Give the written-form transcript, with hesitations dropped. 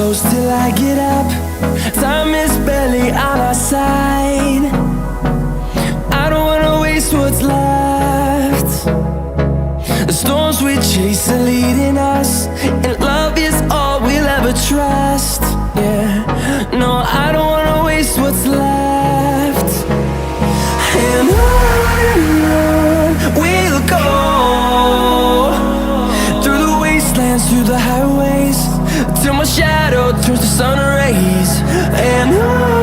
close till I get up. Time is barely on our side. I don't wanna waste what's left. The storms we chase are leading us, and love is all we'll ever trust. Yeah, no, I don't wanna waste what's left. And on we'll go, through the wastelands, through the highways, till my shadow turns to sun rays. And on